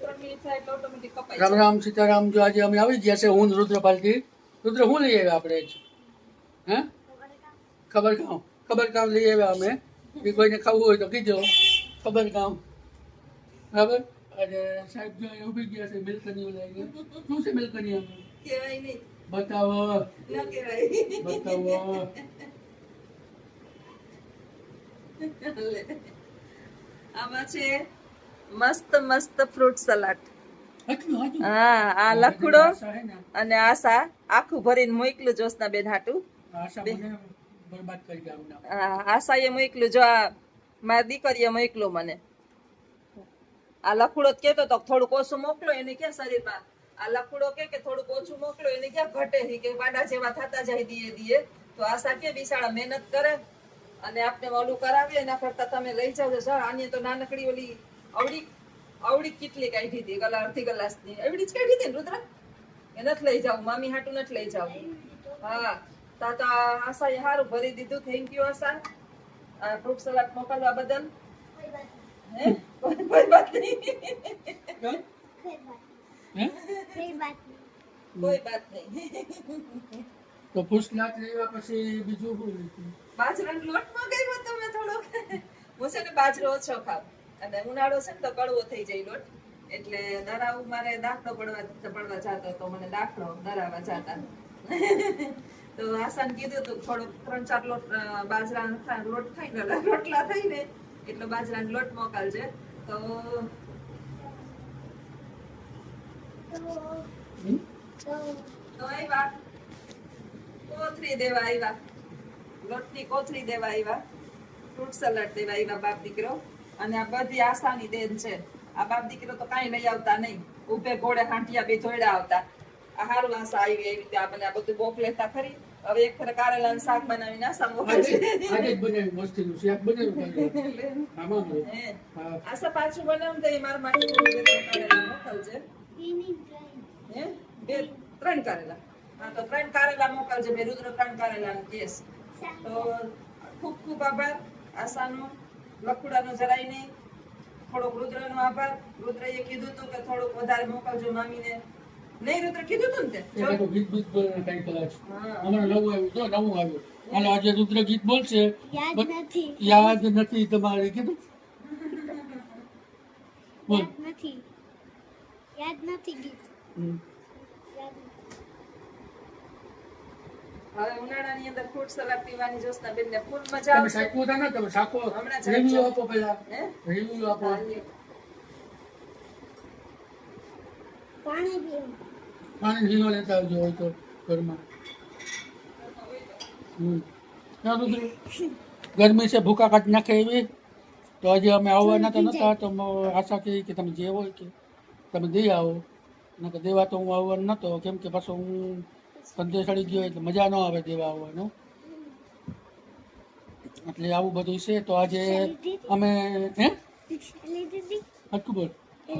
2-3 minute થાય એટલે automatic કપાઈ રામ રામ સીતારામ. જો આજે અમે આવી ગયા છે, હું ને રુદ્ર પાલટી. રુદ્ર શું લઈ આવ્યા આપણે જ? હે ખબર કામ લઈ આવ્યા અમે. એ કોઈને ખાવું હોય તો કીધો. ખબર કામ બરાબર. અને સાહેબ જો અહીં ઊભી ગયા છે મિલ્કનીઓ લઈને. શું છે મિલ્કની? અમે કહેવાય નહીં. બતાવો ન કહેવાય. બતાવો. લે. આમાં છે મસ્ત મસ્ત ફ્રૂટ સલાડ. હજુ હા, આ લખુડો આશા હે ને, અને આશા આખું ભરીને મોકલું જોશના બેન હાટું. આશા મને બરબાદ કરી ગયા આમના. આશાએ મોકલું, જો આ મારી દીકરીએ મોકલું મને. આ લખુડો જ કહેતો તો થોડુંક ઓછું મોકલો, એને ક્યાં શરીરમાં આ લખુડો કે થોડુંક ઓછું મોકલો, એને ક્યાં ઘટે છે કે બાડા જેવા થતા જાય દીએ. તો આશા કે બિચારા મહેનત કરે અને આપણે ઓલું કરાવીએ એના કરતા તમે લઈ જાવ. સર આની તો નાનકડી ઓલી અવળી કેટલી કાઢી હતી, અડધી ગ્લાસની એવડી જ કાઢી હતી ને રુદ્ર. એ નથી લઈ જાવ, મામી હાટું નથી લઈ જાવ. હા, તો આશાએ સારું ભરી દીધું. થેન્ક યુ આશા, આ ફ્રૂટ સલાડ મોકલવા બદલ. હે કોઈ વાત નહીં, હે? કોઈ વાત નહીં. તો પુષ્લાટ લેવા પછી બીજું શું લીધું? બાજરાનો લોટ મગાવ્યો તમે થોડોક. હું છે ને બાજરો ઓછો ખાવ અને ઉનાળો છે ને તો કડવો થઈ જાય લોટ, એટલે દરાવું મારે દાખલો પડવા જાતો તો મને દાખલો દરાવા જાતા. તો આસાને કીધું તું થોડોક 3-4 લોટ બાજરાનો લોટ ખાઈને રોટલા થઈને એટલે બાજરાનો લોટ મોકલજે. તો આવ્યા કોથળી દેવા આવ્યા, લોટની કોથળી દેવા આવ્યા, ફ્રૂટ સલાડ દેવા આવ્યા બાપ દીકરો. અને આ બધી આશાની દેન છે. આ બાપ દીકરો તો કાંઈ લઈ આવતા નહીં, ઉભે ઘોડે હાંટિયા બે ધોયડા આવતા. આ હારું આશા આવી એવી રીતે આપણે આ બધું બોક લેતા ખરી. હવે એક ફેર કારેલાનું શાક બનાવીને આશા મોકલશે. આજે જ બનાવ્યું, મસ્તીનું શાક બનાવ્યું. આમાં આશા પાછું બનાવું તો એ મારા માટે કારેલા મોકલજે. હે 2-3 કારેલા. હા, તો 3 કારેલા મોકલજે. બે રુદ્ર 3 કારેલાનું કેસ. તો ખૂબ ખૂબ આભાર આશાનો, લખુડાનો જરાય નહીં. થોડોક રુદ્રનો આભાર. રુદ્રએ કીધું હતું કે થોડુંક વધારે મોકલજો મામીને. નહીં રુદ્ર કીધું હતું ને તે. તો ગીત બીત બોલને કઈ કલાક હમણાં નવું આવ્યું, જો નવું આવ્યું. હાલો આજે રુદ્ર ગીત બોલશે. યાદ નથી તમારે કીધું. બોલ. યાદ નથી ગીત. હવે ઉનાળાની અંદર ફ્રૂટ સલાડ પીવાની જોશના બેનને ફૂલ મજા તમે આવશે. સાકવો હતા ને, તમે સાકો હમણાં જ રિવ્યુ આપો પહેલા. હે? રિવ્યુ આપો. પાણી પીવું. પાણી ઝીણો લેતા આવજો હોય તો ઘરમાં. ના રુદ્ર, ગરમી છે, ભૂકા કાઢી નાખે એવી. તો આજે અમે આવવાના તો નતા, તો આશા કહી કે તમે જે હોય કે તમે દઈ આવો. નકર દેવા તો હું આવવાનો નતો, કેમ કે પાછો હું ધંધે ચડી ગયો એટલે મજા ન આવે દેવા આવવાનું. એટલે આવું બધું છે. તો આજે અમે હે રિક્ષા લીધી હતી. હટકું બોલ.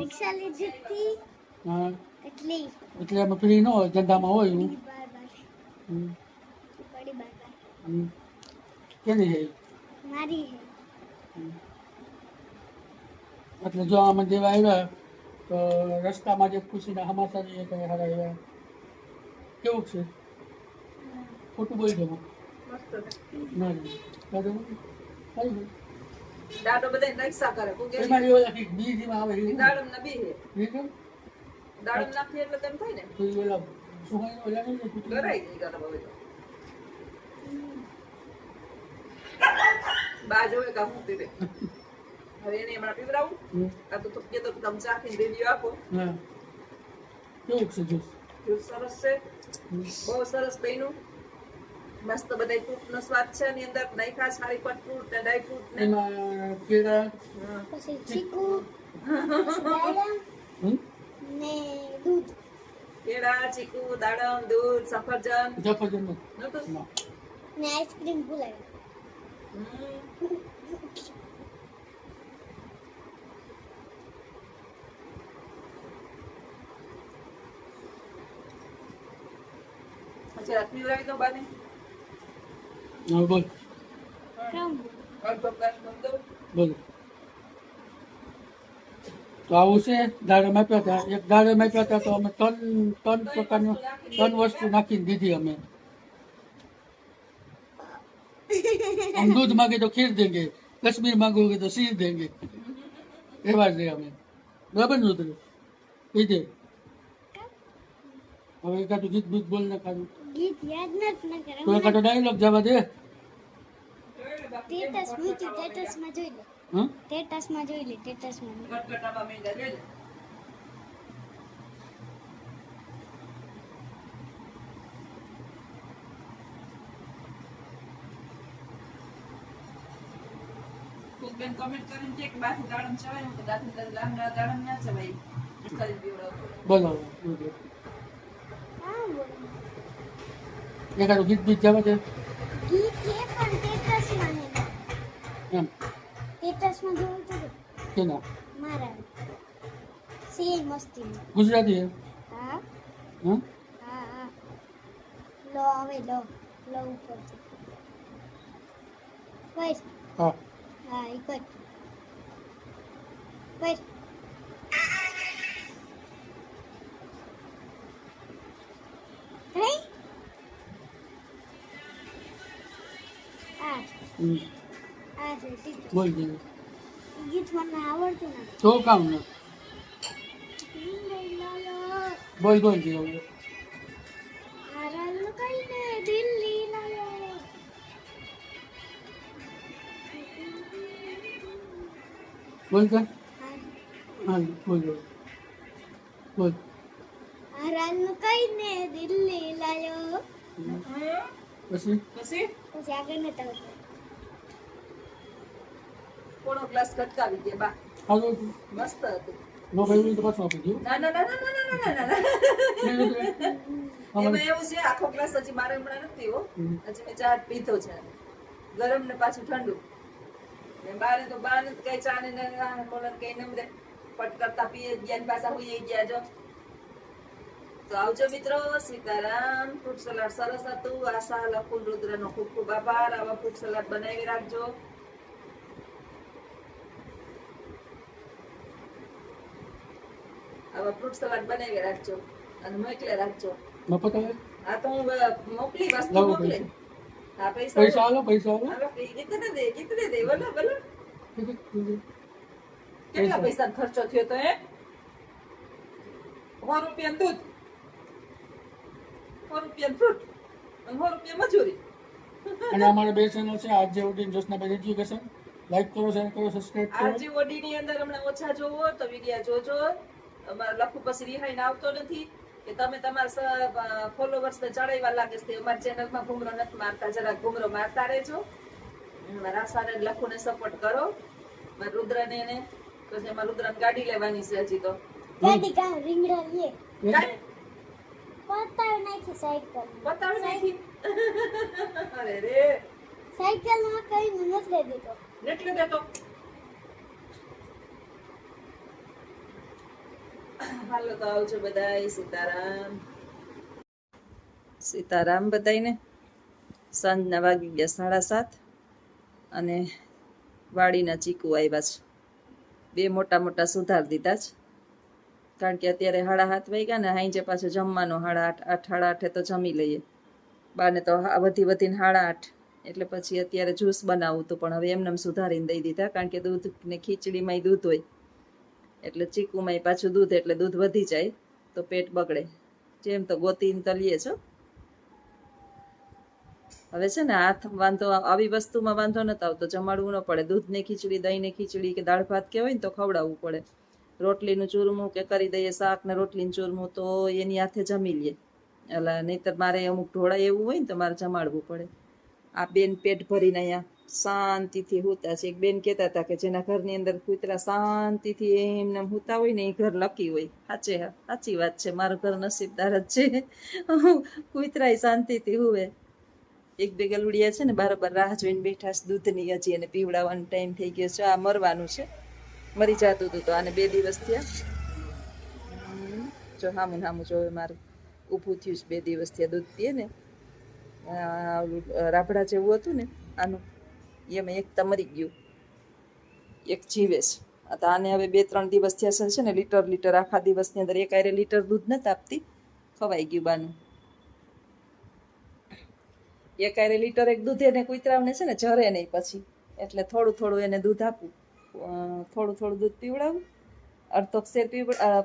રિક્ષા લીધી હતી હા, એટલે અમે ફ્રી ન હોય, ધંધામાં હોય હું. બાર હમ. બડી બાર હમ. કેની છે? મારી હે. એટલે જો અમે દેવા આવ્યા તો રસ્તામાં જે ખુશીના સમાચાર એ કઈ હારા આવ્યા. કેવું છે? ખોટું બોલી દઉં? મસ્ત છે. ના ના સારું સારું. દાડો બધાય રક્ષા કરે. કુકે એમાં એ ઓલા કંઈક બીજીમાં આવે એ દાડમ ના બી હે. એ કેમ? દાડમ નાખીએ એટલે તેમ થાય ને. તો એ ઓલા સુહાઈ ઓલા નહીં ને કૂતરા? ડરાઈ ગઈ ગાતા હવે તો. બા જોવે કામ પીવે. હવે એને હમણાં પીવડાવું. હમ. આ તો કે તો તમે ચાખીને રિવ્યુ આપો. હા. કેવું છે જ્યુસ? જ્યુસ સરસ છે, બહુ સરસ બન્યું. મસ્ત બધાય ફ્રૂટનો સ્વાદ છે એની અંદર. નાખ્યા સારી પણ ફ્રૂટ ને ડ્રાય ફ્રૂટ ને. એમાં કેળા પછી ચીકુ, દાડમ હમ? ને દૂધ. કેળા, ચીકુ, દાડમ, દૂધ, સફરજન સફરજન નહોતું? ના. ને આઈસ્ક્રીમ ભૂલાવી. પછી રાત પીવડાવી દો બાને. હા બોલ કેમ? કન્ફર્મ કરી દઉં. બોલ. તો તો આવું છે. દાડે માપ્યા હતા, એક દાડે માપ્યા હતા તો અમે ત્રણ પ્રકારનું 3 વસ્તુ નાખીને દીધી અમે. हम दूध मांगे तो खीर देंगे, कश्मीर मांगोगे तो शीर देंगे. એવા છે અમે. બરાબર ને રુદ્ર? કહી દે. હવે એકાદું ગીત બીત બોલ ને કાઢું. ગીત યાદ નથી ન કરે તો એકાદો ડાયલોગ જવા દે. સ્ટેટસ મૂક્યું સ્ટેટસમાં જોઈ લે હા સ્ટેટસમાં જોઈ લે સ્ટેટસમાં ગટગટામાં મીંડા લે લે. કોક બેન કમેન્ટ કરીને કે બાથી દાડમ ચવાય હું તો લાંબા દાડમ ના ચવાય કરી પીવડાવતો. બોલો રુદ્ર. હા બોલો એકાદું ગીત બીત જવા દે ગીત કે પણ સ્ટેટસમાં નહીં એમ. સ્ટેટસમાં જોયું તો કેના? મારા સીએ મસ્તી ગુજરાતી હે? હા હા હા હા લો હવે લો લો ઉપર બસ હા હા એક જ બસ હે આ હમ. આ છે ઠીક છે. બોલ દે ગીત મને આવડતું નથી તો કામ ને બોલ બોલ દે હવે. આરલ કઈને દિલ્હી લાયો બોલ કે હા હા બોલ બોલ બોલ. આરલ કઈને દિલ્હી લાયો પછી પછી પછી આગળ ને તમે પોણો ગ્લાસ ખટકાવી દે બા. હાલો મસ્ત હતું. નો ભાઈ તો પાછું આપી દઉં. ના ના ના ના ના ના ના ના. નહીં રુદ્ર. એમાં એવું છે આખો ગ્લાસ હજી મારે હમણાં નથી હો. હમ. હજી મેં ચા જ પીધો છે. ગરમ ને પાછું ઠંડુ. ને બારે તો કઈ ચા ને બોલન કઈ નમરે પટ કરતા પીએ જ ગયા ને પાછા હુઈ ગયા જો. તો આવજો મિત્રો, સીતારામ. ફ્રૂટ સલાડ સરસ હતું. આશા લખુન રુદ્રનો ખૂબ ખૂબ આભાર. આવા ફ્રૂટ સલાડ બનાવી રાખજો. આવા ફ્રૂટ સલાડ બનાવી રાખજો અને મોકલે રાખજો. મફત આવે? આ તો હું મોકલી વસ્તુ લાવો મોકલે. પૈસા. આ પૈસા આલો પૈસા આલો. હાલો, ગીત દે બોલો બોલો. કેટલા પૈસા ખર્ચો થયો તો હે? 100 રૂપિયા દૂધ, 100 રૂપિયા ફ્રૂટ અને 100 રૂપિયા મજૂરી. અને અમારે બે ચેનલ છે, આજ જે ઉડીન જોશનાબેન એજ્યુકેશન. લાઈક કરો, શેર કરો, સબસ્ક્રાઇબ કરો. આરજી ઓડી ની અંદર હમણાં ઓછા જોવો તો વિડિયા જોજો. અમારે લખું પછી રિહાઈને આવતો નથી કે તમે તમારા ફોલોવર્સ ને ચડાવવા લાગે છે. અમારી ચેનલમાં ઘુમરો નથી મારતા, જરા ઘુમરો મારતા રહેજો. મારા આશાને લખુને સપોર્ટ કરો. મારા રુદ્રને એને પછી એમાં રુદ્રને ગાડી લેવાની છે હજી તો. ગાડી કા રીંગણા લે કાંઈ પતાવ નાખી સાયકલ બતાવી નાખી. અરે રે, સાયકલ માં કઈ મહેનત લઈ દીધો એટલે દેતો. હાલો તો આવજો બધાય. સીતારામ. સીતારામ બધાયને. સાંજના વાગી ગયા 7:30 અને વાડીના ચીકુ આવ્યા છે. બે મોટા મોટા સુધાર દીધા છે. કારણ કે અત્યારે 7:30 વાગ્યા ને હાંજે પાછું જમવાનું 7:30 8:30 તો જમી લઈએ. બાને તો વધીને 8:30 એટલે પછી અત્યારે જ્યુસ બનાવું તો પણ હવે એમને સુધારીને દઈ દીધા. કારણ કે દૂધ ને ખીચડીમાં દૂધ હોય એટલે ચીકુમાં પાછું દૂધ એટલે દૂધ વધી જાય તો પેટ બગડે. જેમ તો ગોતીને તલીએ છો. હવે છે ને હાથ વાંધો આવી વસ્તુમાં વાંધો નથી આવતો. જમાડવું ન પડે. દૂધ ને ખીચડી, દહીં ને ખીચડી કે દાળ ભાત કે હોય ને તો ખવડાવવું પડે. રોટલીનું ચૂરમું કે કરી દઈએ, શાક ને રોટલીનું ચૂરમું તો એની હાથે જમી લઈએ. એટલે નહીંતર મારે અમુક ઢોળા એવું હોય ને તો મારે જમાડવું પડે. આ બેન પેટ ભરીને અહીંયા શાંતિથી હુતા છે. એક બેન કહેતા હતા કે જેના ઘરની અંદર કૂતરા શાંતિથી એમને હુતા હોય ને એ ઘર લકી હોય. સાચી વાત છે. મારું ઘર નસીબદાર જ છે. કૂતરાય શાંતિથી હુવે. એક બે ગલુડિયા છે ને બરાબર રાહ જોઈને બેઠા છે દૂધની. હજી એને પીવડાવવાનો ટાઈમ થઈ ગયો છે. આ મરવાનું છે, મરી જતું હતું તો આને 2 દિવસ થયા. જો હામું જોવે મારું ઊભું થયું છે. 2 દિવસ થયા દૂધ પીએ ને. રાબડા જેવું હતું ને આનું, એમાં એક તો મરી ગયું, એક જીવે છે. તો આને હવે 2-3 દિવસ થયા છે ને લીટર આખા દિવસની અંદર એક આરે લીટર દૂધ નથી આપતી, ખવાઈ ગયું બાનું. એક આરે લીટર એક દૂધ એને કૂતરાઓને છે ને જરે નહીં પછી, એટલે થોડું થોડું એને દૂધ આપવું, થોડું થોડું દૂધ પીવડાવું, અડધોક શેર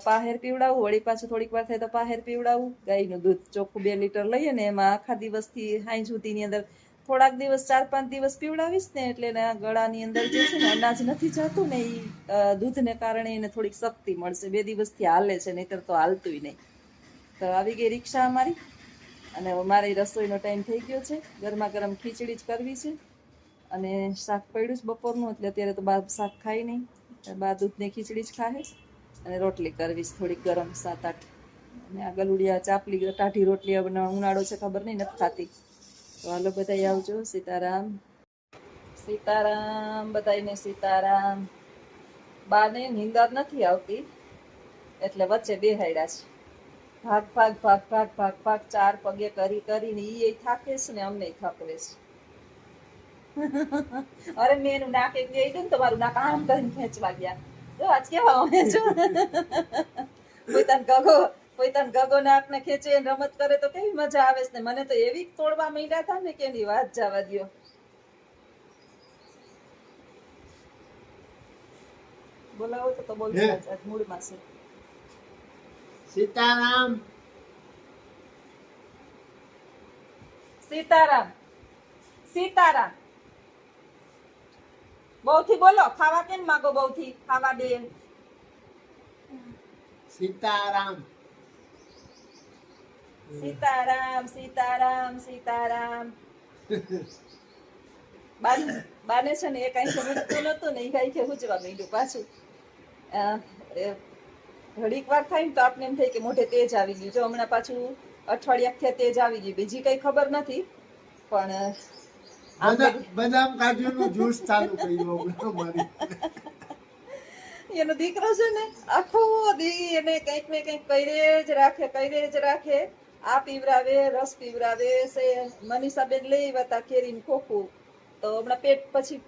પાહેર પીવડાવું, વળી પાછું થોડીક વાર થાય તો પાહેર પીવડાવું. ગાયનું દૂધ ચોખ્ખું 2 લીટર લઈએ ને એમાં આખા દિવસથી સાંજ સુધીની અંદર થોડાક દિવસ 4-5 દિવસ પીવડાવીશ ને એટલે એના ગળાની અંદર જે છે ને અનાજ નથી જતું ને એ દૂધને કારણે એને થોડીક શક્તિ મળશે. 2 દિવસથી હાલે છે, નહીતર તો હાલતુંય નહીં. તો આવી ગઈ રિક્ષા અમારી, અને મારી રસોઈનો ટાઈમ થઈ ગયો છે. ગરમા ગરમ ખીચડી જ કરવી છે, અને શાક પડ્યું છે બપોરનું, એટલે અત્યારે તો બા શાક ખાય નહીં, બા દૂધની ખીચડી જ ખાય, અને રોટલી કરવી છે થોડીક ગરમ 7-8. અને આ ગલુડિયા ચાપલી ટાઢી રોટલી ઉનાળો છે ખબર નહીં નથી ખાતી. તો હાલો બધા આવજો. સીતારામ સીતારામ, બધાને સીતારામ. બાને નિંદર નથી આવતી એટલે વચ્ચે બેહાડ્યા છે. ભાગ ભાગ ભાગ ભાગ ભાગ ભાગ 4 પગે કરી કરીને ઈ થાકે છે ને અમને થાકવે છે. અરે મેં એનું નાક એક ગઈ ને, તમારું નાક આમ કરીને ખેંચવા ગયા. જો આજ કેવા અમે છો પોતાને ગગો નાક ને ખેંચે રમત કરે તો કેવી મજા આવે છે ને. મને તો એવી તોડવા માંડ્યા હતા ને કે એની વાત જવા દ્યો. બોલાવો તો બોલજો, આજ મૂડમાં છે. સીતારામ. સીતારામ સીતારામ. બહુથી બોલો. ખાવા કેમ માંગો? બહુથી ખાવા દે. સીતારામ. સીતારામ સીતારામ સીતારામ. બાને છે ને એ કઈ સમજતું નતું ને, એ કઈ કે હુજવા માંડ્યું પાછું. ઘડીક વાર થાય ને તો આપને એમ થાય કે મોઢે તેજ આવી ગયું. જો હમણાં પાછું અઠવાડિયા તેજ આવી ગયું. બીજી કઈ ખબર નથી, પણ બદામ કાજુનું જ્યુસ ચાલુ કર્યું મારી. એનો દીકરો છે ને આખો દી એને કંઈક ને કંઈક કરે જ રાખે. આ પીવરાવે, રસ પીવરાવે છે. મનીષાબેન લઈ આવ્યા કેરીનું ખોખું, તો હમણાં પેટ પછી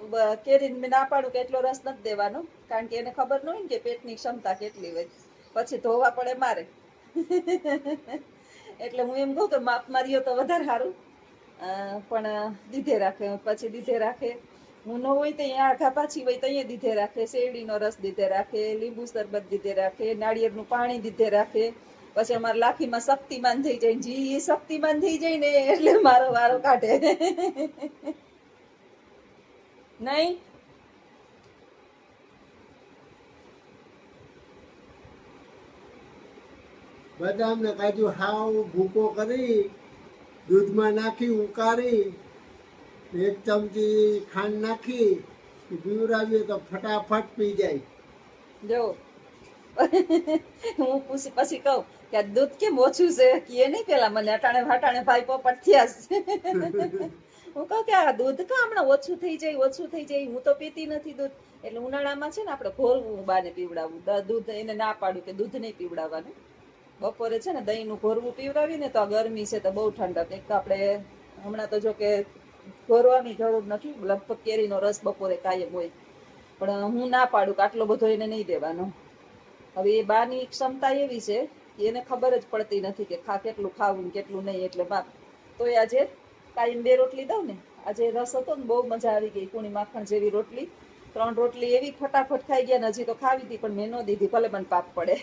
કેરીને ના પાડું કે એટલો રસ નથી દેવાનો, કારણ કે એને ખબર ન હોય ને કે પેટની ક્ષમતા કેટલી હોય. પછી ધોવા પડે મારે. એટલે હું એમ કહું કે માપ માર્યો તો વધારે સારું, પણ દીધે રાખે. પછી દીધે રાખે. હું ન હોય તો અહીંયા આઘા પાછી હોય તો અહીંયા દીધે રાખે. શેરડીનો રસ દીધે રાખે, લીંબુ શરબત દીધે રાખે, નાળિયેરનું પાણી દીધે રાખે. પછી અમારા લાખીમાં શક્તિમાન થઈ જાય. જી શક્તિમાન થઈ જાય ને એટલે મારો વારો કાઢે. નહીં બદામ ને કાજુ હાવ ભૂકો કરી દૂધમાં નાખી ઉકાળી, 1 ચમચી ખાંડ નાખી પીવડાવીએ તો ફટાફટ પી જાય. જો હું પછી કહું કે આ દૂધ કેમ ઓછું છે, કે નહીં પેલા મને અટાણે ભાઈ પોપટ થયા છે. હું કહું કે આ દૂધ કા હમણાં ઓછું થઈ જાય. હું તો પીતી નથી દૂધ. એટલે ઉનાળામાં છે ને આપણે ઘોરવું બાને પીવડાવવું. દૂધ એને ના પાડું કે દૂધ નહીં પીવડાવવાનું. બપોરે છે ને દહીંનું ઘોરવું પીવડાવીએ ને તો આ ગરમી છે તો બહુ ઠંડક. એક તો આપણે હમણાં તો જો કે ઘોરવાની જરૂર નથી, લગભગ કેરીનો રસ બપોરે કાયમ હોય, પણ હું ના પાડું કે આટલો બધો એને નહીં દેવાનો. હવે એ બાની ક્ષમતા એવી છે કે એને ખબર જ પડતી નથી કે કેટલું ખાવું કેટલું નહીં. એટલે બાપ તોય આજે કાયમ 2 રોટલી દઉં ને. આજે રસ હતો ને બહુ મજા આવી ગઈ. કુણી માખણ જેવી રોટલી, 3 રોટલી એવી ફટાફટ ખાઈ ગયા ને. હજી તો ખાવી હતી પણ મેં ન દીધી, ભલે મને પાપ પડે.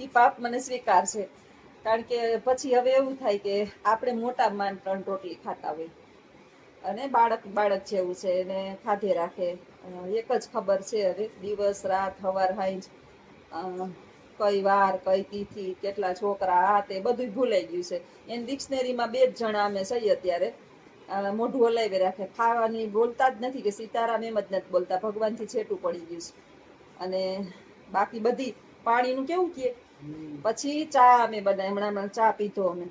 એ પાપ મને સ્વીકાર છે, કારણ કે પછી હવે એવું થાય કે આપણે મોટા માન 3 રોટલી ખાતા હોય અને બાળક જેવું છે એને ખાધે રાખે. એક જ ખબર છે હવે, દિવસ રાત સવાર સાંજ, કઈ વાર કઈ તિથિ, કેટલા છોકરા, આ તે બધું ભૂલાઈ ગયું છે. એની ડિક્શનરીમાં 2 જ જણા અમે છીએ અત્યારે. મોઢું હલાવી રાખે. ખાવાની બોલતા જ નથી કે સીતારામ એમ જ નથી બોલતા. ભગવાનથી છેટું પડી ગયું છે. અને બાકી બધી પાણીનું કેવું કે પછી ચા અમે બનાવી. હમણાં ચા પીધો અમે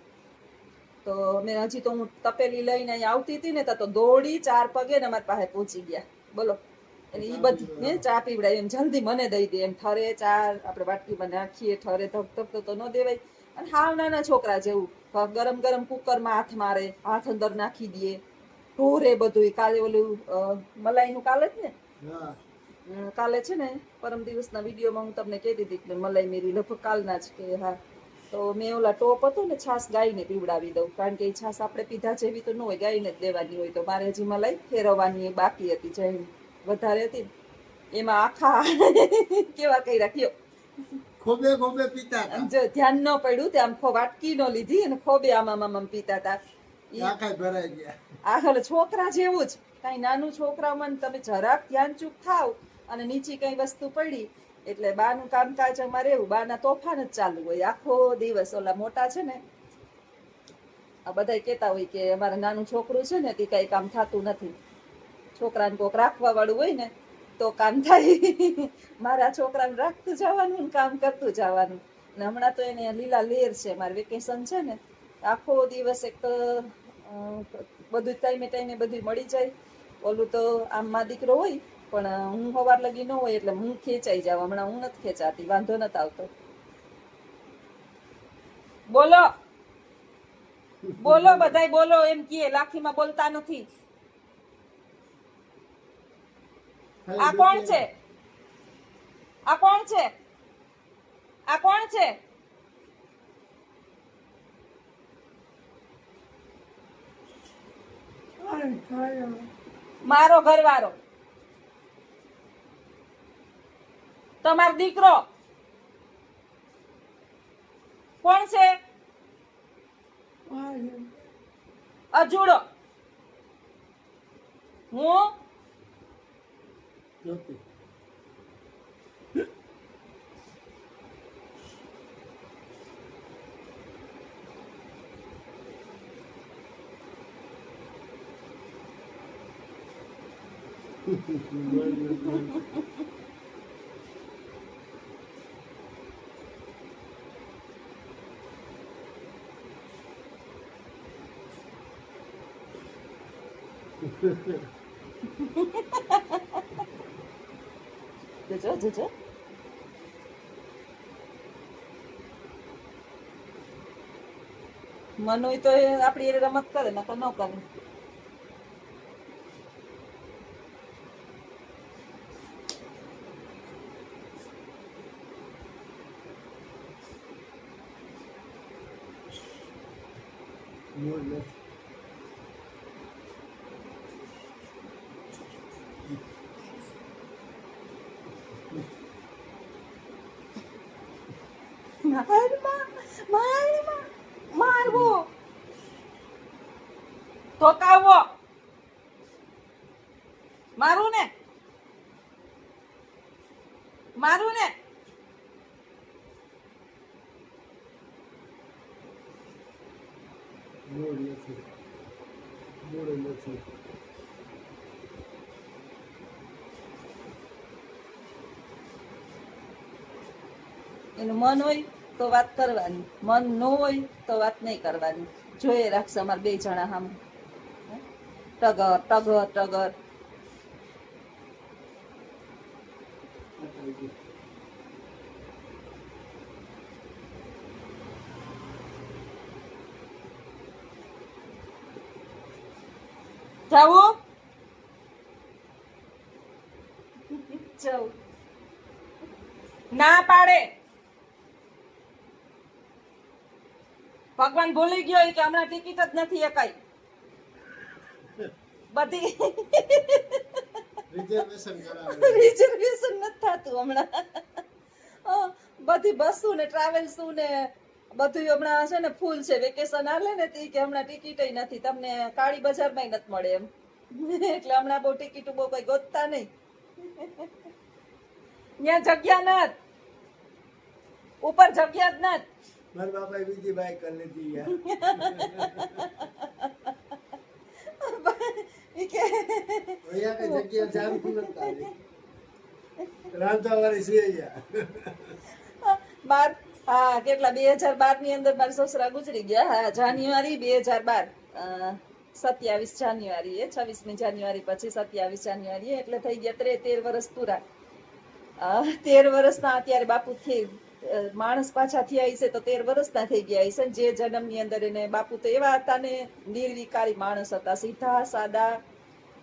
તો અમે હજી તો હું તપેલી લઈને અહીંયા આવતી હતી ને તો દોડી 4 પગે ને અમારી પાસે પહોંચી ગયા. બોલો. એટલે એ બધી ચા પીવડાય એમ જલ્દી મને દઈ દે એમ. ઠરે ચા આપણે વાટકીમાં નાખીએ, ઠરે ધક તો ન દેવાય. અને હાવ નાના છોકરા જેવું ગરમ કુકરમાં હાથ મારે, હાથ અંદર નાખી દે, ઢોરે બધું. કાલે ઓલું મલાઈનું કાલે જ ને કાલે છે ને પરમ દિવસના વિડીયોમાં હું તમને કહી દીધી કે મલાઈ મેરી લગભગ કાલના જ કે હા, તો મેં ઓલા ટોપ હતું ને છાશ ગાયને પીવડાવી દઉં, કારણ કે એ છાશ આપણે પીધા જેવી તો ન હોય, ગાયને જ દેવાની હોય. તો મારે હજી મલાઈ ફેરવવાની બાકી હતી, જે વધારે હતી એમાં આખા કેવા કઈ રાખ્યો, ખોબે ખોબે પીતા હતા. જો ધ્યાન ન પડ્યું તે આમ વાટકી નો લીધી અને ખોબે આમાં પીતા હતા. આખા ભરાઈ ગયા. આ છોકરા જેવું જ કઈ નાનું છોકરામાં તમે જરાક ધ્યાન ચૂક થાવ અને નીચે કઈ વસ્તુ પડી એટલે બાનું કામકાજ અમારે એવું, બાના તોફાન જ ચાલુ હોય આખો દિવસ. ઓલા મોટા છે ને આ બધા કેતા હોય કે અમારે નાનું છોકરું છે ને તે કઈ કામ થતું નથી, છોકરાને કોક રાખવા વાળું હોય ને તો કામ થાય. મારા છોકરાને રાખતું જવાનું ને કામ કરતું જવાનું. ને હમણાં તો એને લીલા લેર છે, મારે વેકેશન છે ને આખો દિવસ એક બધું ટાઈમે ટાઈમે બધું મળી જાય. ઓલું તો આમ માં દીકરો હોય પણ હું સવાર લગી ન હોય એટલે હું ખેંચાઈ જાઉં. હમણાં હું નથી ખેંચાતી, વાંધો નથી આવતો. બોલો બોલો બધાય બોલો, એમ કે લાખીમાં બોલતા નથી. આ કોણ છે? આ કોણ છે? આ કોણ છે? મારો ઘરવાળો, તમારો દીકરો કોણ છે? અજુડો. હું જ્યોતિ. જજો જજો. મનોય તો આપડી એ રમત કરે ને તો ન કરે. મૂળ નથી. મારવો ધોકાવવો, મારું ને મારું ને. મૂળ નથી. મૂળ નથી. એનું મન હોય તો વાત કરવાની, મન ન હોય તો વાત નહીં કરવાની. જોઈએ રાખશે અમારે બે જણા સામે ટગર ટગર ટગર. જાવું જવું ના પાડે. ભગવાન ભૂલી ગયો કે હમણાં ટિકિટ જ નથી એકાઈ બધી. રિઝર્વેશન કરાવે. રિઝર્વેશન નથી થતું હમણાં. બધી બસો ને ટ્રાવેલ્સું ને બધું હમણાં છે ને ફૂલ છે. વેકેશન આલે ને તે કે હમણાં ટિકિટ નથી, તમને કાળી બજારમાં નથી મળે એમ. એટલે હમણાં બહુ ટિકિટ બહુ કઈ ગોતતા નહીં. ત્યાં જગ્યા નથી, ઉપર જગ્યા જ નથી. મારા બાપાએ બીજી બાઈક કરી લીધી યાર. ઈ કે અહીંયા કઈ જગ્યા જામ નથી આવી. રાંધાવાળી છે યાર. બાર હા કેટલા 2012 ની અંદર મારા સસરા ગુજરી ગયા. હા જાન્યુઆરી 2012, 27 જાન્યુઆરી 26મી જાન્યુઆરી પછી 27 જાન્યુઆરી એટલે થઈ ગયા 13 વર્ષ પૂરા. 13 વર્ષના અત્યારે બાપુ થી માણસ પાછા થયા હશે તો 13 વર્ષના થઈ ગયા હશે. જે જન્મની અંદર એને બાપુ તો એવા હતા ને નિર્વિકારી માણસ હતા, સીધા સાદા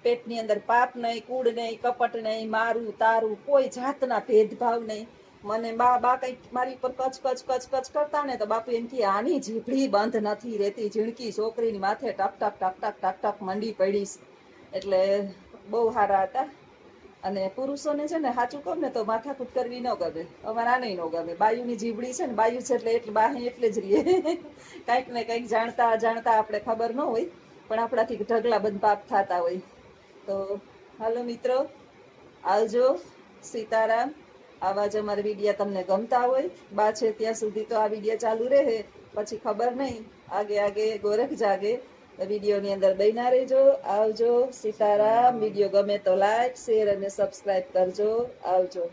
પેટની અંદર પાપ નહીં, કૂડ નહીં, કપટ નહીં, મારું તારું કોઈ જાતના ભેદભાવ નહીં. મને બા કઈક મારી પર કચ કચ કચ કચ કરતા ને તો બાપુ એમ કે આની જીભડી બંધ નથી રહેતી, ઝીણકી છોકરીની માથે ટક ટક ટક ટક ટક ટક મંડી પડીશ. એટલે બહુ સારા હતા. અને પુરુષોને છે ને સાચું કહું ને તો માથાકૂટ કરવી ન ગમે, અમારે આને ન ગમે. બાયુની જીભડી છે ને, બાયુ છે એટલે બાહે એટલે જ રહીએ. કંઈક ને કંઈક જાણતા અજાણતા આપણે ખબર ન હોય પણ આપણાથી ઢગલા બંધ પાપ થતા હોય. તો હાલો મિત્રો, આવજો. સીતારામ. આવા જ અમારા વિડીયા તમને ગમતા હોય, બા છે ત્યાં સુધી તો આ વિડીયો ચાલુ રહે, પછી ખબર નહીં, આગે આગે ગોરખ જાગે. વિડીયોની અંદર બન્યા રહેજો. આવજો. સીતારામ. વિડીયો ગમે તો લાઈક, શેર અને સબસ્ક્રાઈબ કરજો. આવજો.